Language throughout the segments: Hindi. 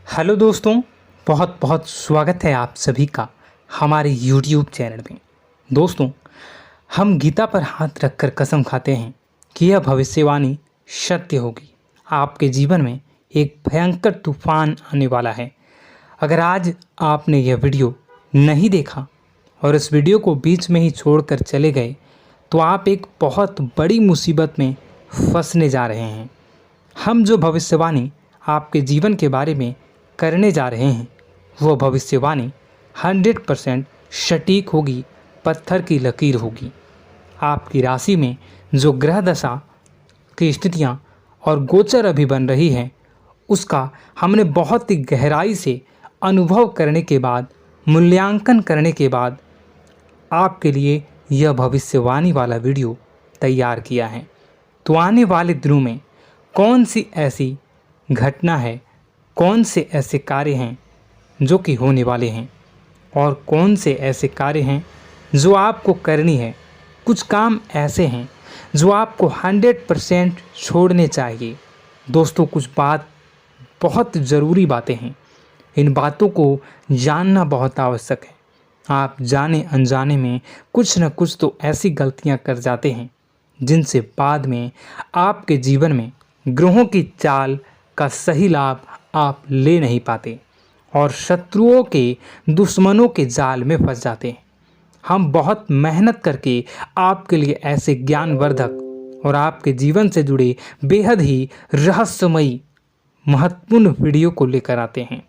हेलो दोस्तों, बहुत बहुत स्वागत है आप सभी का हमारे YouTube चैनल में। दोस्तों, हम गीता पर हाथ रखकर कसम खाते हैं कि यह भविष्यवाणी सत्य होगी। आपके जीवन में एक भयंकर तूफान आने वाला है। अगर आज आपने यह वीडियो नहीं देखा और इस वीडियो को बीच में ही छोड़कर चले गए तो आप एक बहुत बड़ी मुसीबत में फंसने जा रहे हैं। हम जो भविष्यवाणी आपके जीवन के बारे में करने जा रहे हैं वो भविष्यवाणी 100% सटीक होगी, पत्थर की लकीर होगी। आपकी राशि में जो ग्रह दशा की स्थितियां और गोचर अभी बन रही है उसका हमने बहुत ही गहराई से अनुभव करने के बाद, मूल्यांकन करने के बाद आपके लिए यह भविष्यवाणी वाला वीडियो तैयार किया है। तो आने वाले दिनों में कौन सी ऐसी घटना है, कौन से ऐसे कार्य हैं जो कि होने वाले हैं और कौन से ऐसे कार्य हैं जो आपको करनी है। कुछ काम ऐसे हैं जो आपको 100% छोड़ने चाहिए। दोस्तों, कुछ बात बहुत ज़रूरी बातें हैं। इन बातों को जानना बहुत आवश्यक है। आप जाने अनजाने में कुछ न कुछ तो ऐसी गलतियां कर जाते हैं जिनसे बाद में आपके जीवन में ग्रहों की चाल का सही लाभ आप ले नहीं पाते और शत्रुओं के, दुश्मनों के जाल में फंस जाते हैं। हम बहुत मेहनत करके आपके लिए ऐसे ज्ञानवर्धक और आपके जीवन से जुड़े बेहद ही रहस्यमयी महत्वपूर्ण वीडियो को लेकर आते हैं।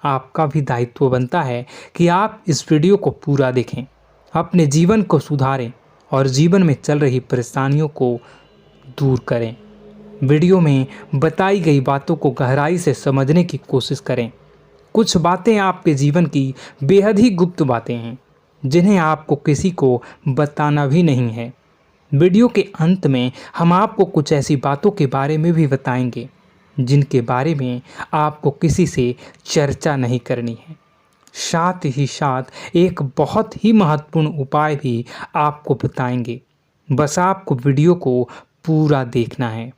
आपका भी दायित्व बनता है कि आप इस वीडियो को पूरा देखें, अपने जीवन को सुधारें और जीवन में चल रही परेशानियों को दूर करें। वीडियो में बताई गई बातों को गहराई से समझने की कोशिश करें। कुछ बातें आपके जीवन की बेहद ही गुप्त बातें हैं जिन्हें आपको किसी को बताना भी नहीं है। वीडियो के अंत में हम आपको कुछ ऐसी बातों के बारे में भी बताएंगे जिनके बारे में आपको किसी से चर्चा नहीं करनी है। साथ ही साथ एक बहुत ही महत्वपूर्ण उपाय भी आपको बताएंगे। बस आपको वीडियो को पूरा देखना है।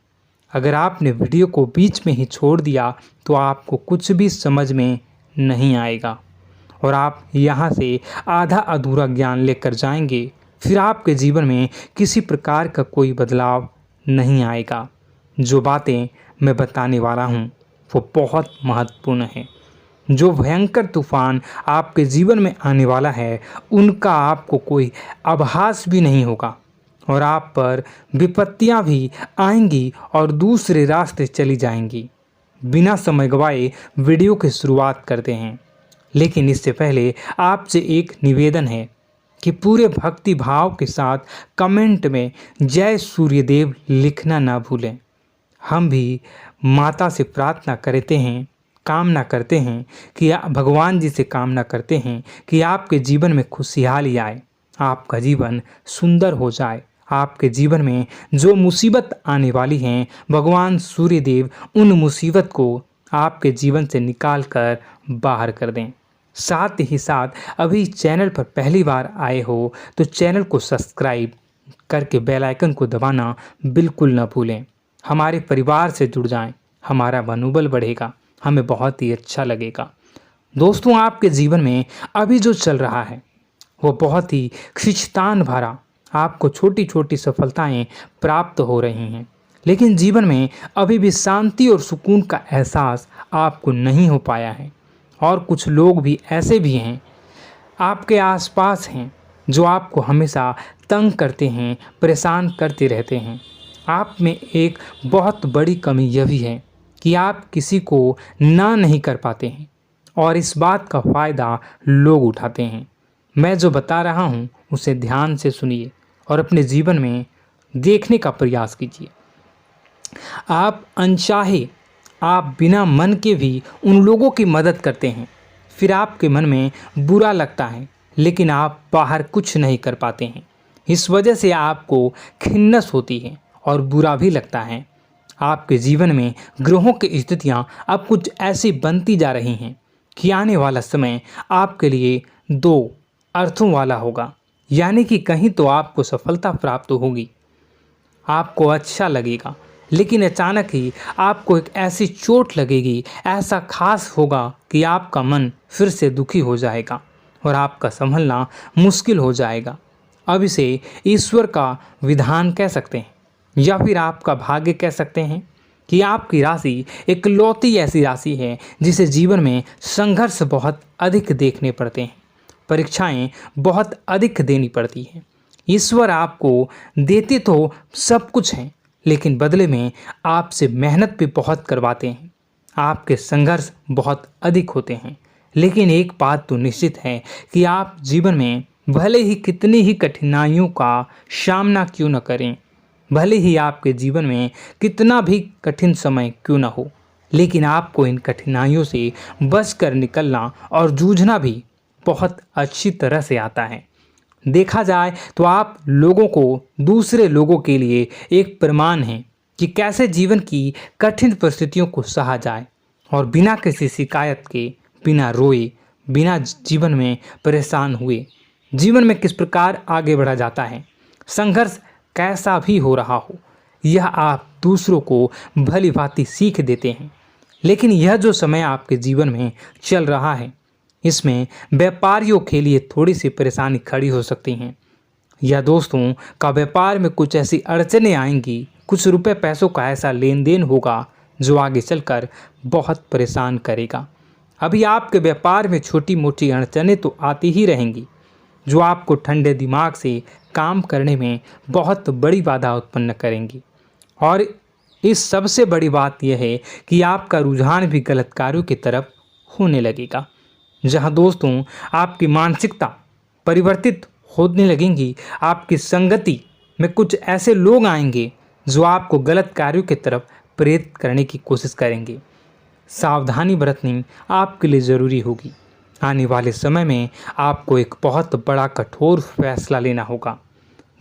अगर आपने वीडियो को बीच में ही छोड़ दिया तो आपको कुछ भी समझ में नहीं आएगा और आप यहाँ से आधा अधूरा ज्ञान लेकर जाएंगे। फिर आपके जीवन में किसी प्रकार का कोई बदलाव नहीं आएगा। जो बातें मैं बताने वाला हूँ वो बहुत महत्वपूर्ण है। जो भयंकर तूफान आपके जीवन में आने वाला है उनका आपको कोई आभास भी नहीं होगा और आप पर विपत्तियां भी आएंगी और दूसरे रास्ते चली जाएंगी। बिना समय गवाए वीडियो की शुरुआत करते हैं, लेकिन इससे पहले आपसे एक निवेदन है कि पूरे भक्ति भाव के साथ कमेंट में जय सूर्यदेव लिखना ना भूलें। हम भी माता से प्रार्थना करते हैं, कामना करते हैं कि भगवान जी से कामना करते हैं कि आपके जीवन में खुशहाली आए, आपका जीवन सुंदर हो जाए। आपके जीवन में जो मुसीबत आने वाली हैं भगवान सूर्यदेव उन मुसीबत को आपके जीवन से निकाल कर बाहर कर दें। साथ ही साथ अभी चैनल पर पहली बार आए हो तो चैनल को सब्सक्राइब करके बेल आइकन को दबाना बिल्कुल न भूलें। हमारे परिवार से जुड़ जाएं, हमारा मनोबल बढ़ेगा, हमें बहुत ही अच्छा लगेगा। दोस्तों, आपके जीवन में अभी जो चल रहा है वो बहुत ही खींचतान भरा, आपको छोटी छोटी सफलताएं प्राप्त हो रही हैं, लेकिन जीवन में अभी भी शांति और सुकून का एहसास आपको नहीं हो पाया है। और कुछ लोग भी ऐसे भी हैं आपके आसपास हैं जो आपको हमेशा तंग करते हैं, परेशान करते रहते हैं। आप में एक बहुत बड़ी कमी यह भी है कि आप किसी को ना नहीं कर पाते हैं और इस बात का फ़ायदा लोग उठाते हैं। मैं जो बता रहा हूँ उसे ध्यान से सुनिए और अपने जीवन में देखने का प्रयास कीजिए। आप अनचाहे, आप बिना मन के भी उन लोगों की मदद करते हैं, फिर आपके मन में बुरा लगता है लेकिन आप बाहर कुछ नहीं कर पाते हैं। इस वजह से आपको खिन्नस होती है और बुरा भी लगता है। आपके जीवन में ग्रहों की स्थितियाँ अब कुछ ऐसी बनती जा रही हैं कि आने वाला समय आपके लिए दो अर्थों वाला होगा। यानी कि कहीं तो आपको सफलता प्राप्त होगी, आपको अच्छा लगेगा लेकिन अचानक ही आपको एक ऐसी चोट लगेगी, ऐसा खास होगा कि आपका मन फिर से दुखी हो जाएगा और आपका संभलना मुश्किल हो जाएगा। अब इसे ईश्वर का विधान कह सकते हैं या फिर आपका भाग्य कह सकते हैं कि आपकी राशि इकलौती ऐसी राशि है जिसे जीवन में संघर्ष बहुत अधिक देखने पड़ते हैं, परीक्षाएं बहुत अधिक देनी पड़ती हैं। ईश्वर आपको देते तो सब कुछ हैं, लेकिन बदले में आपसे मेहनत भी बहुत करवाते हैं। आपके संघर्ष बहुत अधिक होते हैं, लेकिन एक बात तो निश्चित है कि आप जीवन में भले ही कितनी ही कठिनाइयों का सामना क्यों न करें, भले ही आपके जीवन में कितना भी कठिन समय क्यों न हो, लेकिन आपको इन कठिनाइयों से बच कर निकलना और जूझना भी बहुत अच्छी तरह से आता है। देखा जाए तो आप लोगों को दूसरे लोगों के लिए एक प्रमाण हैं कि कैसे जीवन की कठिन परिस्थितियों को सहा जाए और बिना किसी शिकायत के, बिना रोए, बिना जीवन में परेशान हुए जीवन में किस प्रकार आगे बढ़ा जाता है। संघर्ष कैसा भी हो रहा हो, यह आप दूसरों को भली भांति सीख देते हैं। लेकिन यह जो समय आपके जीवन में चल रहा है, इसमें व्यापारियों के लिए थोड़ी सी परेशानी खड़ी हो सकती हैं, या दोस्तों का व्यापार में कुछ ऐसी अड़चनें आएंगी, कुछ रुपए पैसों का ऐसा लेन देन होगा जो आगे चलकर बहुत परेशान करेगा। अभी आपके व्यापार में छोटी मोटी अड़चनें तो आती ही रहेंगी, जो आपको ठंडे दिमाग से काम करने में बहुत बड़ी बाधा उत्पन्न करेंगी। और इस सबसे बड़ी बात यह है कि आपका रुझान भी गलत कार्यों की तरफ होने लगेगा, जहां दोस्तों आपकी मानसिकता परिवर्तित होने लगेंगी। आपकी संगति में कुछ ऐसे लोग आएंगे जो आपको गलत कार्यों की तरफ प्रेरित करने की कोशिश करेंगे। सावधानी बरतनी आपके लिए ज़रूरी होगी। आने वाले समय में आपको एक बहुत बड़ा कठोर फैसला लेना होगा,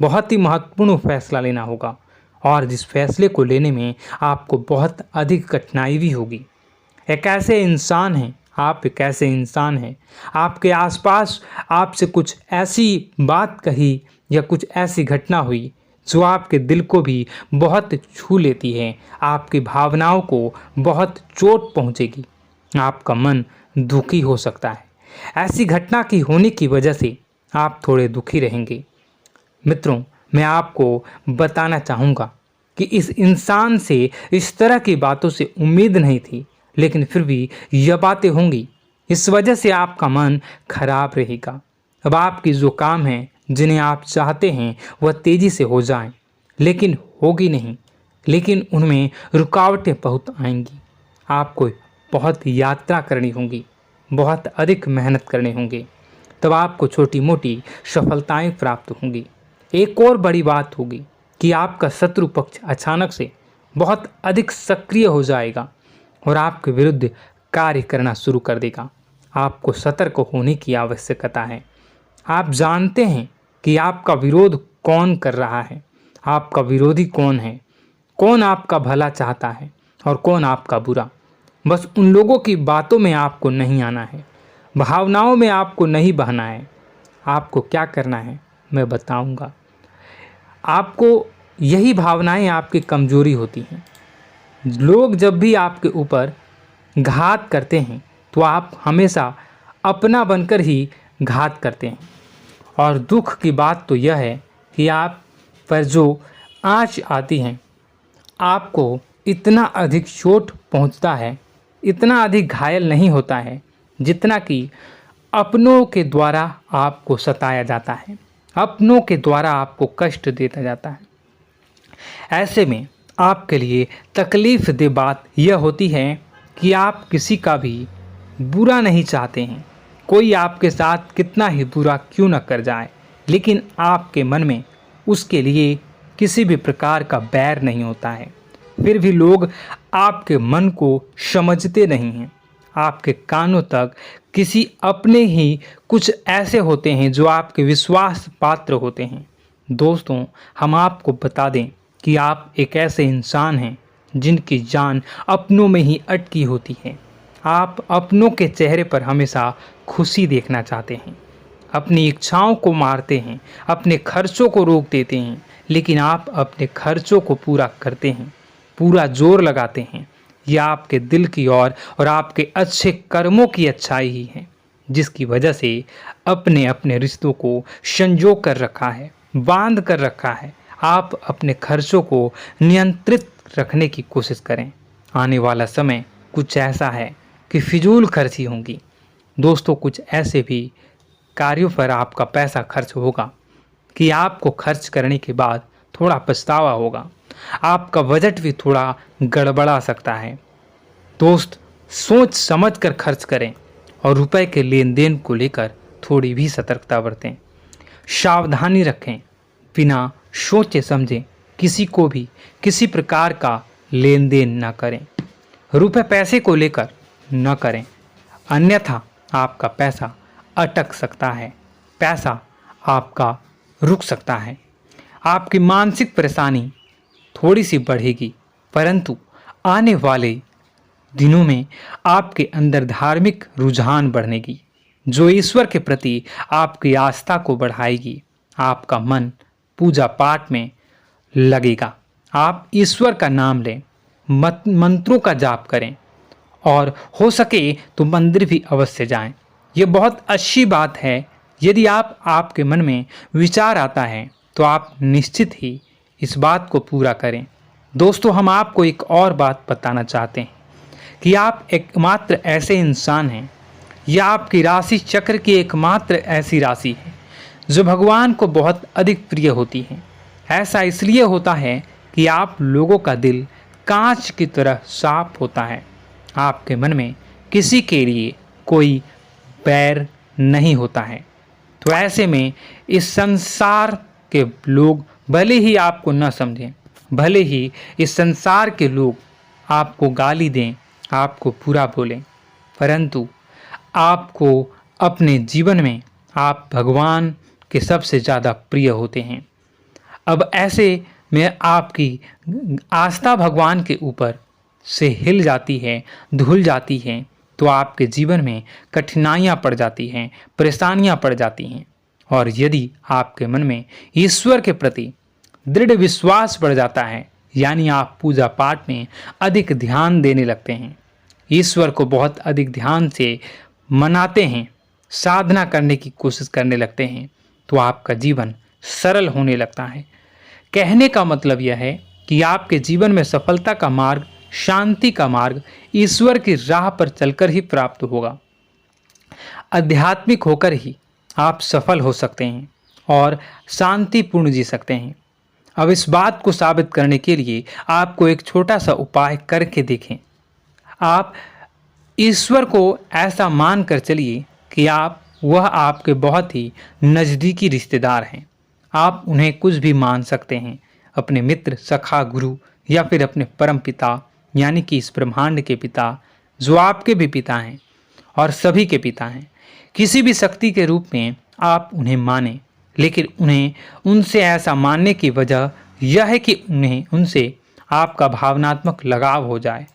बहुत ही महत्वपूर्ण फैसला लेना होगा, और जिस फैसले को लेने में आपको बहुत अधिक कठिनाई भी होगी। एक ऐसे इंसान हैं, आप एक ऐसे इंसान हैं, आपके आसपास आपसे कुछ ऐसी बात कही या कुछ ऐसी घटना हुई जो आपके दिल को भी बहुत छू लेती है, आपकी भावनाओं को बहुत चोट पहुंचेगी, आपका मन दुखी हो सकता है। ऐसी घटना की होने की वजह से आप थोड़े दुखी रहेंगे। मित्रों, मैं आपको बताना चाहूँगा कि इस इंसान से इस तरह की बातों से उम्मीद नहीं थी, लेकिन फिर भी यह बातें होंगी। इस वजह से आपका मन खराब रहेगा। अब आपकी जो काम है, जिन्हें आप चाहते हैं वह तेज़ी से हो जाएं, लेकिन होगी नहीं, लेकिन उनमें रुकावटें बहुत आएंगी। आपको बहुत यात्रा करनी होगी, बहुत अधिक मेहनत करने होंगे, तब आपको छोटी मोटी सफलताएं प्राप्त होंगी। एक और बड़ी बात होगी कि आपका शत्रु पक्ष अचानक से बहुत अधिक सक्रिय हो जाएगा और आपके विरुद्ध कार्य करना शुरू कर देगा। आपको सतर्क होने की आवश्यकता है। आप जानते हैं कि आपका विरोध कौन कर रहा है, आपका विरोधी कौन है, कौन आपका भला चाहता है और कौन आपका बुरा। बस उन लोगों की बातों में आपको नहीं आना है, भावनाओं में आपको नहीं बहना है। आपको क्या करना है मैं बताऊंगा। आपको यही भावनाएं आपकी कमजोरी होती हैं। लोग जब भी आपके ऊपर घात करते हैं तो आप हमेशा अपना बनकर ही घात करते हैं। और दुख की बात तो यह है कि आप पर जो आँच आती हैं, आपको इतना अधिक चोट पहुंचता है, इतना अधिक घायल नहीं होता है जितना कि अपनों के द्वारा आपको सताया जाता है, अपनों के द्वारा आपको कष्ट देता जाता है। ऐसे में आपके लिए तकलीफ़ दे बात यह होती है कि आप किसी का भी बुरा नहीं चाहते हैं। कोई आपके साथ कितना ही बुरा क्यों न कर जाए, लेकिन आपके मन में उसके लिए किसी भी प्रकार का बैर नहीं होता है। फिर भी लोग आपके मन को समझते नहीं हैं। आपके कानों तक किसी अपने ही कुछ ऐसे होते हैं जो आपके विश्वास पात्र होते हैं। दोस्तों, हम आपको बता दें कि आप एक ऐसे इंसान हैं जिनकी जान अपनों में ही अटकी होती है। आप अपनों के चेहरे पर हमेशा खुशी देखना चाहते हैं, अपनी इच्छाओं को मारते हैं, अपने खर्चों को रोक देते हैं, लेकिन आप अपने खर्चों को पूरा करते हैं। पूरा जोर लगाते हैं, यह आपके दिल की और आपके अच्छे कर्मों की अच्छाई ही है, जिसकी वजह से अपने अपने रिश्तों को संजो कर रखा है, बांध कर रखा है। आप अपने खर्चों को नियंत्रित रखने की कोशिश करें। आने वाला समय कुछ ऐसा है कि फिजूल खर्ची होंगी। दोस्तों, कुछ ऐसे भी कार्यों पर आपका पैसा खर्च होगा कि आपको खर्च करने के बाद थोड़ा पछतावा होगा। आपका बजट भी थोड़ा गड़बड़ा सकता है। दोस्त, सोच समझ कर खर्च करें और रुपए के लेन देन को लेकर थोड़ी भी सतर्कता बरतें। सावधानी रखें, बिना सोचे समझे किसी को भी किसी प्रकार का लेन देन न करें। रुपए पैसे को लेकर न करें, अन्यथा आपका पैसा अटक सकता है, पैसा आपका रुक सकता है। आपकी मानसिक परेशानी थोड़ी सी बढ़ेगी, परंतु आने वाले दिनों में आपके अंदर धार्मिक रुझान बढ़नेगी, जो ईश्वर के प्रति आपकी आस्था को बढ़ाएगी। आपका मन पूजा पाठ में लगेगा। आप ईश्वर का नाम लें, मंत्रों का जाप करें और हो सके तो मंदिर भी अवश्य जाएं। ये बहुत अच्छी बात है। यदि आपके मन में विचार आता है तो आप निश्चित ही इस बात को पूरा करें। दोस्तों, हम आपको एक और बात बताना चाहते हैं कि आप एकमात्र ऐसे इंसान हैं, यह आपकी राशि चक्र की एकमात्र ऐसी राशि है जो भगवान को बहुत अधिक प्रिय होती है। ऐसा इसलिए होता है कि आप लोगों का दिल कांच की तरह साफ होता है। आपके मन में किसी के लिए कोई बैर नहीं होता है। तो ऐसे में इस संसार के लोग भले ही आपको न समझें, भले ही इस संसार के लोग आपको गाली दें, आपको बुरा बोलें, परंतु आपको अपने जीवन में आप भगवान के सबसे ज़्यादा प्रिय होते हैं। अब ऐसे में आपकी आस्था भगवान के ऊपर से हिल जाती है, धुल जाती है, तो आपके जीवन में कठिनाइयाँ पड़ जाती हैं, परेशानियाँ पड़ जाती हैं। और यदि आपके मन में ईश्वर के प्रति दृढ़ विश्वास बढ़ जाता है, यानी आप पूजा पाठ में अधिक ध्यान देने लगते हैं, ईश्वर को बहुत अधिक ध्यान से मनाते हैं, साधना करने की कोशिश करने लगते हैं, तो आपका जीवन सरल होने लगता है। कहने का मतलब यह है कि आपके जीवन में सफलता का मार्ग, शांति का मार्ग ईश्वर की राह पर चलकर ही प्राप्त होगा। आध्यात्मिक होकर ही आप सफल हो सकते हैं और शांतिपूर्ण जी सकते हैं। अब इस बात को साबित करने के लिए आपको एक छोटा सा उपाय करके देखें। आप ईश्वर को ऐसा मान कर चलिए कि वह आपके बहुत ही नज़दीकी रिश्तेदार हैं। आप उन्हें कुछ भी मान सकते हैं, अपने मित्र, सखा, गुरु या फिर अपने परम पिता, यानी कि इस ब्रह्मांड के पिता, जो आपके भी पिता हैं और सभी के पिता हैं। किसी भी शक्ति के रूप में आप उन्हें मानें, लेकिन उन्हें उनसे ऐसा मानने की वजह यह है कि उनसे आपका भावनात्मक लगाव हो जाए।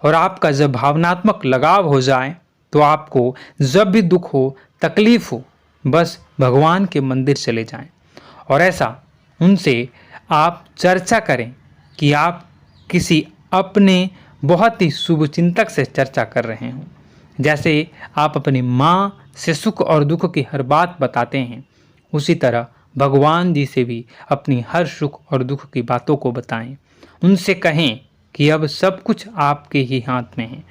और आपका जब भावनात्मक लगाव हो जाए तो आपको जब भी दुख हो, तकलीफ हो, बस भगवान के मंदिर चले जाएं और ऐसा उनसे आप चर्चा करें कि आप किसी अपने बहुत ही शुभचिंतक से चर्चा कर रहे हों। जैसे आप अपनी माँ से सुख और दुख की हर बात बताते हैं, उसी तरह भगवान जी से भी अपनी हर सुख और दुख की बातों को बताएं। उनसे कहें कि अब सब कुछ आपके ही हाथ में है,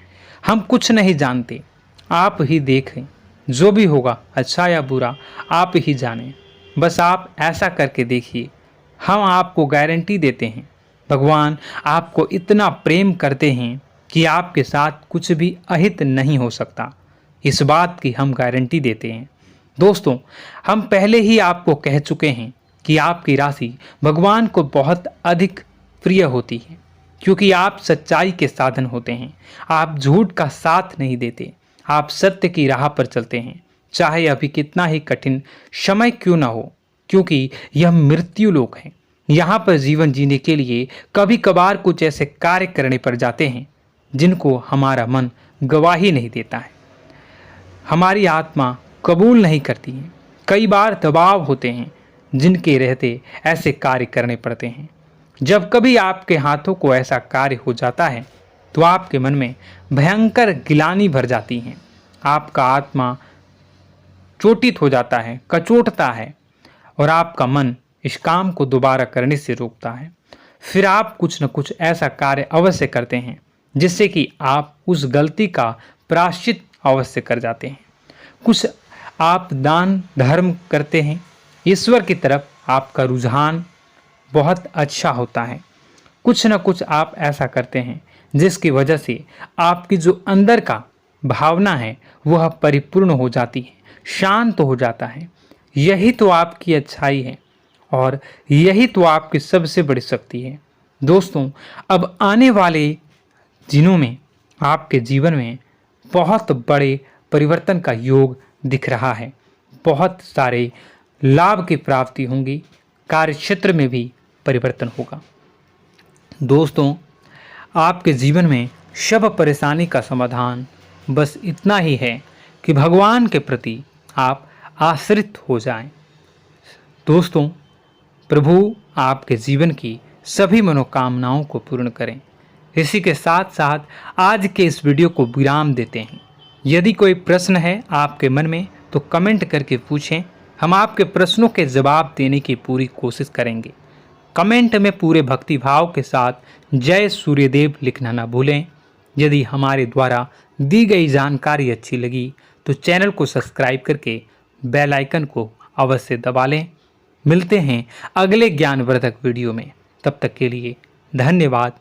हम कुछ नहीं जानते, आप ही देखें, जो भी होगा अच्छा या बुरा आप ही जानें। बस आप ऐसा करके देखिए, हम आपको गारंटी देते हैं भगवान आपको इतना प्रेम करते हैं कि आपके साथ कुछ भी अहित नहीं हो सकता। इस बात की हम गारंटी देते हैं। दोस्तों, हम पहले ही आपको कह चुके हैं कि आपकी राशि भगवान को बहुत अधिक प्रिय होती है, क्योंकि आप सच्चाई के साधन होते हैं। आप झूठ का साथ नहीं देते, आप सत्य की राह पर चलते हैं, चाहे अभी कितना ही कठिन समय क्यों ना हो, क्योंकि यह मृत्यु लोक है। यहाँ पर जीवन जीने के लिए कभी कभार कुछ ऐसे कार्य करने पड़ जाते हैं जिनको हमारा मन गवाही नहीं देता है, हमारी आत्मा कबूल नहीं करती है। कई बार दबाव होते हैं जिनके रहते ऐसे कार्य करने पड़ते हैं। जब कभी आपके हाथों को ऐसा कार्य हो जाता है तो आपके मन में भयंकर गिलानी भर जाती है। आपका आत्मा चोटित हो जाता है, कचोटता है और आपका मन इस काम को दोबारा करने से रोकता है। फिर आप कुछ न कुछ ऐसा कार्य अवश्य करते हैं जिससे कि आप उस गलती का प्रायश्चित अवश्य कर जाते हैं। कुछ आप दान धर्म करते हैं। ईश्वर की तरफ आपका रुझान बहुत अच्छा होता है। कुछ न कुछ आप ऐसा करते हैं जिसकी वजह से आपकी जो अंदर का भावना है वह परिपूर्ण हो जाती है, शांत हो जाता है। यही तो आपकी अच्छाई है और यही तो आपकी सबसे बड़ी शक्ति है। दोस्तों, अब आने वाले दिनों में आपके जीवन में बहुत बड़े परिवर्तन का योग दिख रहा है। बहुत सारे लाभ की प्राप्ति होंगी, कार्यक्षेत्र में भी परिवर्तन होगा। दोस्तों, आपके जीवन में सब परेशानी का समाधान बस इतना ही है कि भगवान के प्रति आप आश्रित हो जाएं। दोस्तों, प्रभु आपके जीवन की सभी मनोकामनाओं को पूर्ण करें। इसी के साथ साथ आज के इस वीडियो को विराम देते हैं। यदि कोई प्रश्न है आपके मन में तो कमेंट करके पूछें, हम आपके प्रश्नों के जवाब देने की पूरी कोशिश करेंगे। कमेंट में पूरे भक्तिभाव के साथ जय सूर्यदेव लिखना ना भूलें। यदि हमारे द्वारा दी गई जानकारी अच्छी लगी तो चैनल को सब्सक्राइब करके बेल आइकन को अवश्य दबा लें। मिलते हैं अगले ज्ञानवर्धक वीडियो में। तब तक के लिए धन्यवाद।